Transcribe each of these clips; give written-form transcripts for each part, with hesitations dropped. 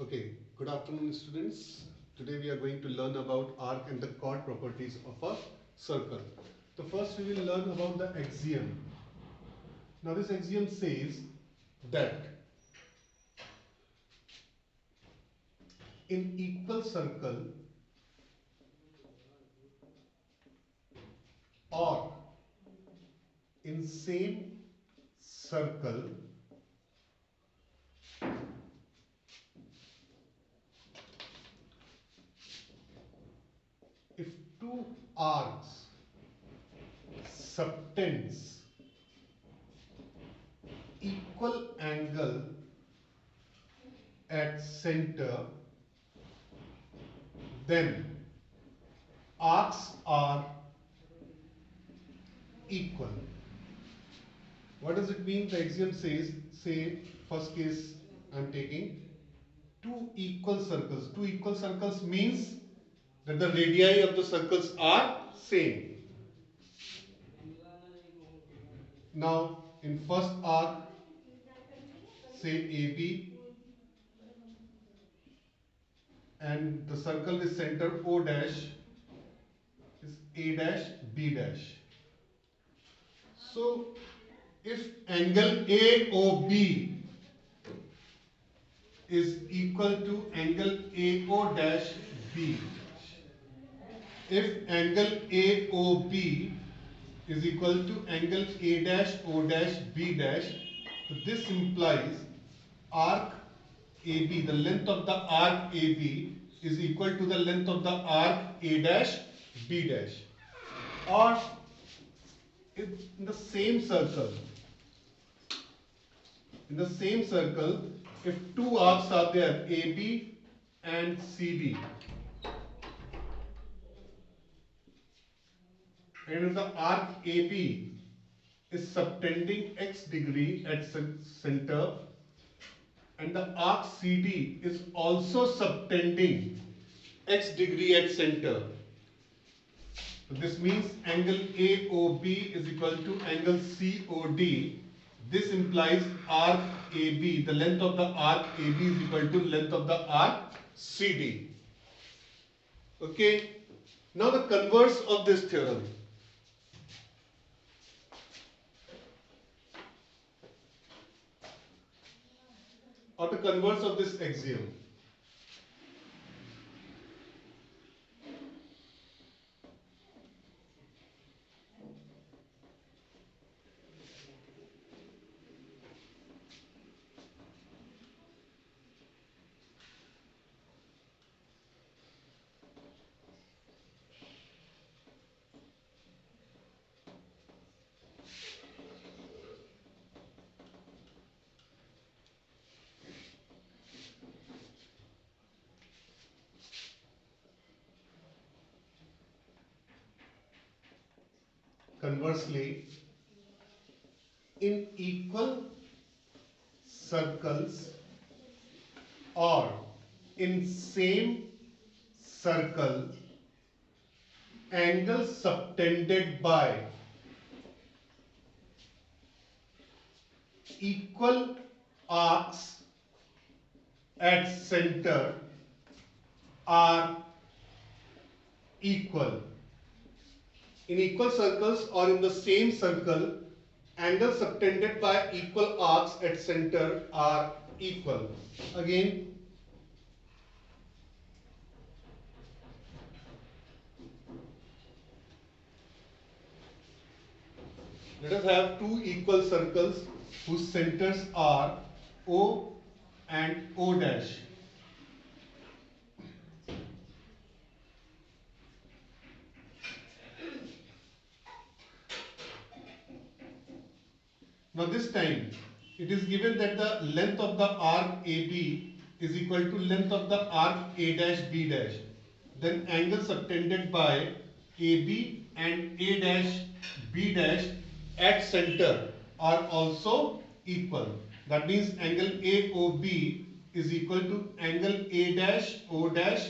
Okay, good afternoon students. Today we are going to learn about arc and the chord properties of a circle. So first we will learn about the axiom. Now this axiom says that in equal circle or in same circle, if two arcs subtends equal angle at center, then arcs are equal. What does it mean? The axiom says, say first case I am taking two equal circles. Two equal circles means that the radii of the circles are same. Now in first arc, say AB, and the circle with center O dash is A dash B dash. So if angle AOB is equal to angle AO dash B, if angle AOB is equal to angle A dash O dash B dash, so this implies arc AB, the length of the arc AB is equal to the length of the arc A dash B dash. Or in the same circle, if two arcs are there, AB and CD, and the arc AB is subtending x degree at center, and the arc CD is also subtending x degree at center. So this means angle AOB is equal to angle COD. This implies arc AB, the length of the arc AB is equal to length of the arc CD. Okay. Now the converse of this theorem. Or the converse of this axiom. Conversely, in equal circles or in same circle, angles subtended by equal arcs at center are equal. In equal circles or in the same circle, angles subtended by equal arcs at center are equal. Again, let us have two equal circles whose centers are O and O dash. Now this time it is given that the length of the arc AB is equal to length of the arc A dash B dash. Then angles subtended by AB and A dash B dash at center are also equal. That means angle AOB is equal to angle A dash O dash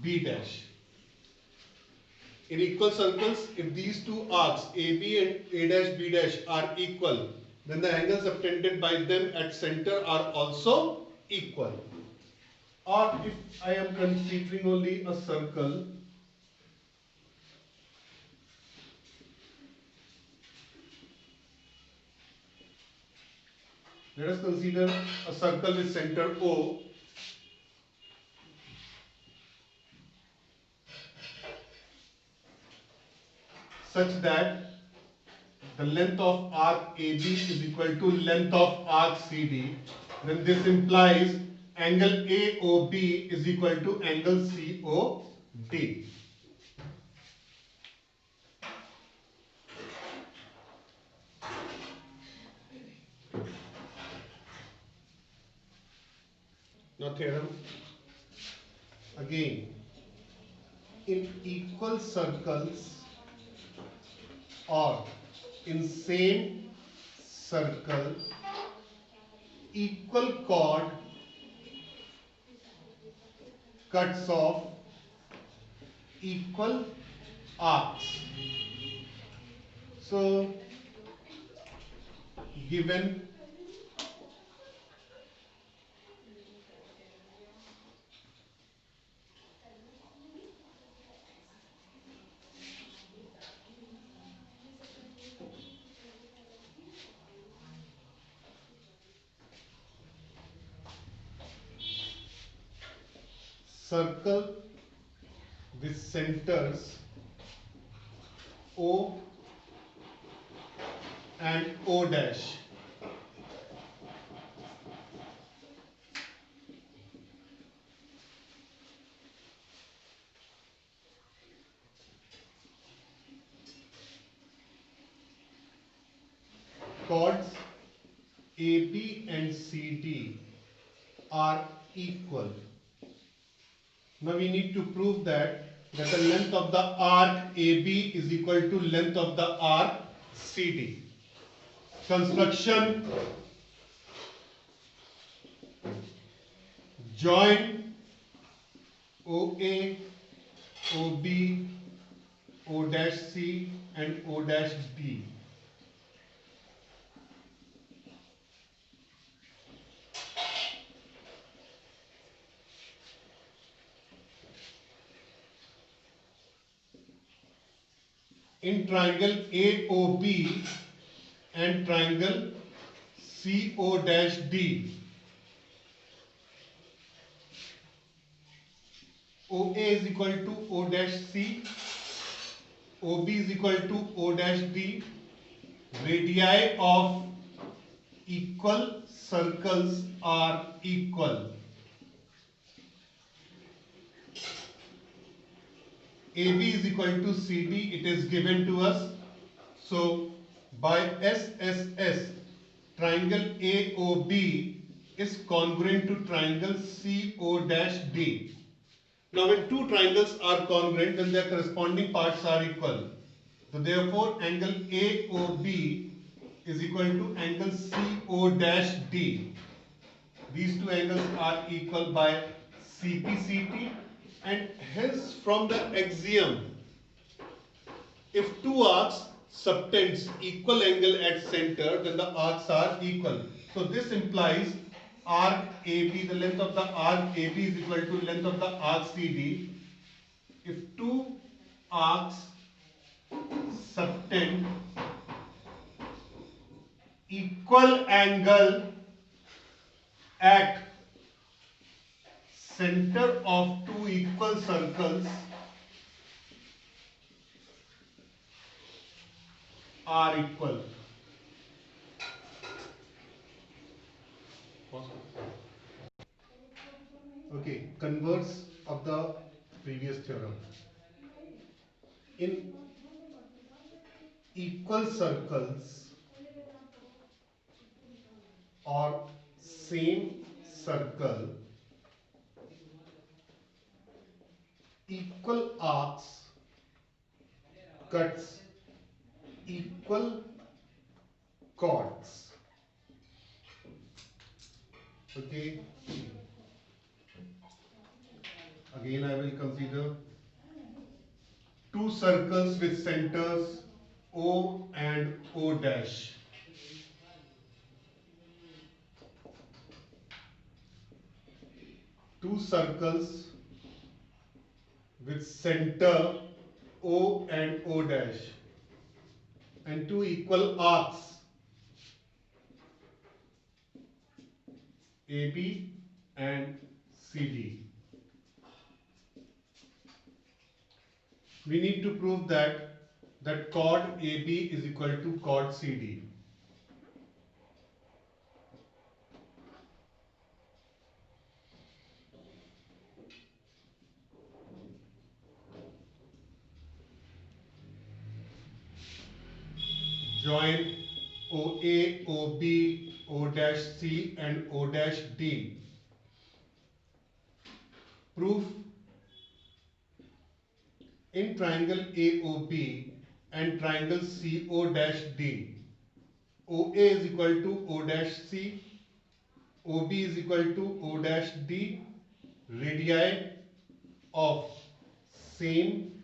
B dash. In equal circles, if these two arcs AB and A dash B dash are equal, then the angles subtended by them at center are also equal. or if I am considering only a circle, let us consider a circle with center O, such that the length of arc AB is equal to length of arc CD, then this implies angle AOB is equal to angle COD. Now theorem again, in equal circles or in same circle, equal chord cuts off equal arcs. So given circle with centers O and O dash, chords AB and CD are equal. Now we need to prove that the length of the arc AB is equal to length of the arc CD. Construction: join OA, OB, O dash C and O dash D. In triangle AOB and triangle CO dash D, OA is equal to O dash C, OB is equal to O dash D. Radii of equal circles are equal. AB is equal to CD, it is given to us. So by SSS, triangle AOB is congruent to triangle CO-D. Now when two triangles are congruent, then their corresponding parts are equal. So therefore angle AOB is equal to angle CO-D. These two angles are equal by CPCT, and hence from the axiom, if two arcs subtends equal angle at center, then the arcs are equal. So this implies arc AB, the length of the arc AB is equal to length of the arc CD. If two arcs subtend equal angle at center of two equal circles are equal. Okay, converse of the previous theorem. In equal circles or same circle, equal arcs cuts equal chords. Okay, again I will consider two circles with centers O and O dash. two circles with center O and O dash and two equal arcs AB and CD. We need to prove that chord AB is equal to chord CD. Join OA, OB, O dash C and O dash D. Proof: in triangle AOB and triangle CO dash D, OA is equal to O dash C, OB is equal to O dash D, radii of same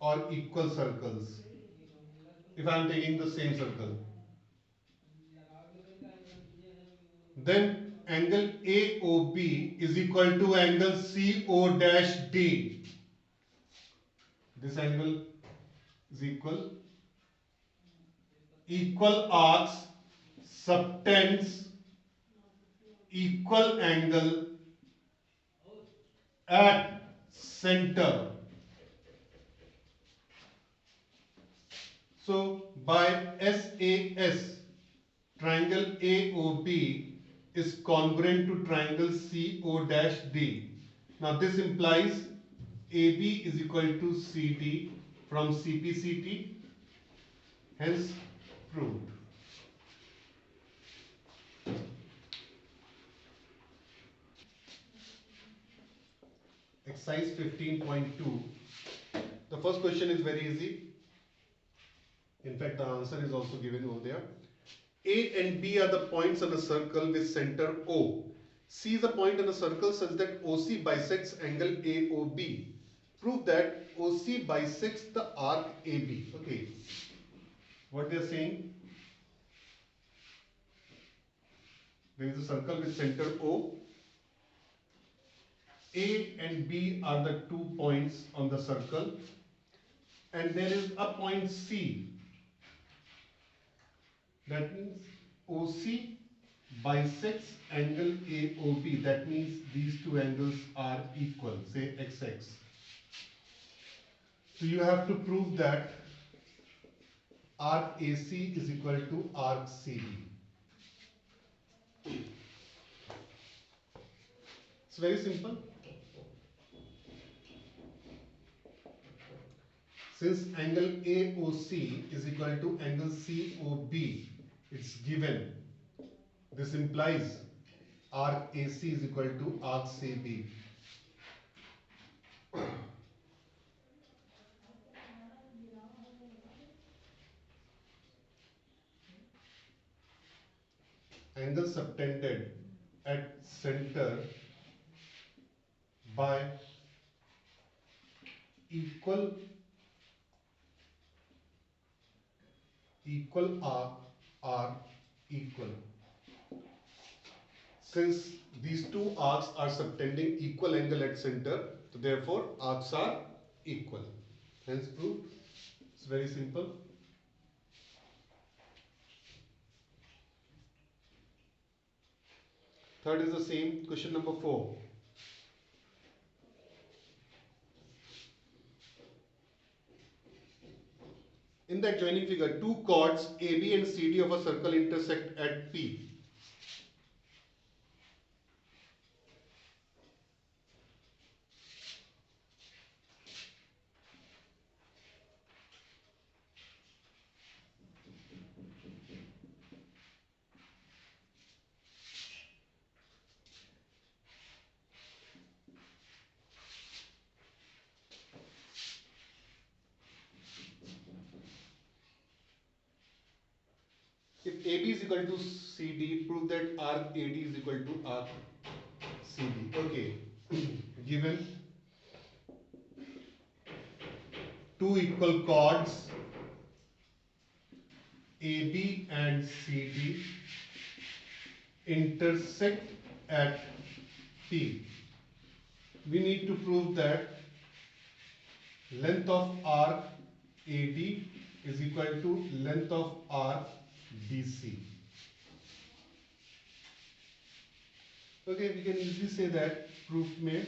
or equal circles. If I am taking the same circle, then angle AOB is equal to angle CO dash D. This angle is equal arcs subtends equal angle at center. So by SAS, triangle AOB is congruent to triangle CO-D. Now this implies AB is equal to CD from CPCT, hence proved. Exercise 15.2. The first question is very easy. In fact, the answer is also given over there. A and B are the points on a circle with center O. C is a point on a circle such that OC bisects angle AOB. Prove that OC bisects the arc AB. Okay. What they are saying? There is a circle with center O. A and B are the 2 points on the circle. And there is a point C. That means OC bisects angle AOB. That means these two angles are equal, say XX. So you have to prove that arc AC is equal to arc CD. It's very simple. Since angle AOC is equal to angle COB, it's given. This implies arc AC is equal to arc CB. Angle subtended at center by equal arc are equal. Since these two arcs are subtending equal angle at center, so therefore arcs are equal. Hence proved. It's very simple. Third is the same. Question number 4. In the adjoining figure, two chords AB and CD of a circle intersect at P. If AB is equal to CD, prove that arc AD is equal to arc CD. Okay. Given two equal chords AB and CD intersect at T. We need to prove that length of arc AD is equal to length of arc BC. Okay, we can easily say that proof में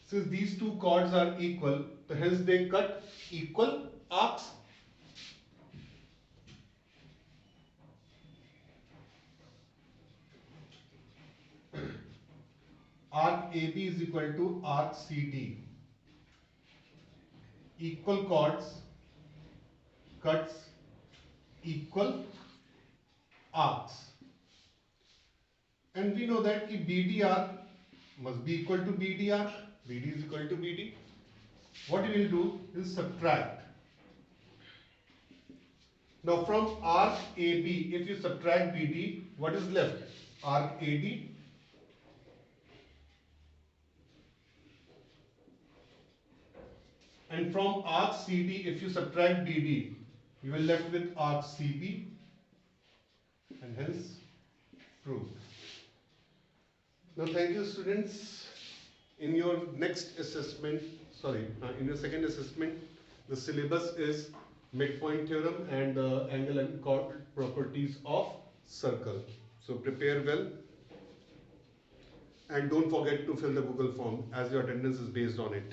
since these two chords are equal, so hence they cut equal arcs. Arc AB is equal to arc CD. Equal chords cuts equal arcs. And we know that ki BDR must be equal to BDR. BD is equal to BD. What we will do is subtract. Now from arc AB, if you subtract BD, what is left? Arc AD. And from arc CD, if you subtract BD, you will left with arc CB, and hence proved. Now thank you students. In your next assessment, in your second assessment, the syllabus is midpoint theorem and the angle and chord properties of circle. So prepare well and don't forget to fill the Google form as your attendance is based on it.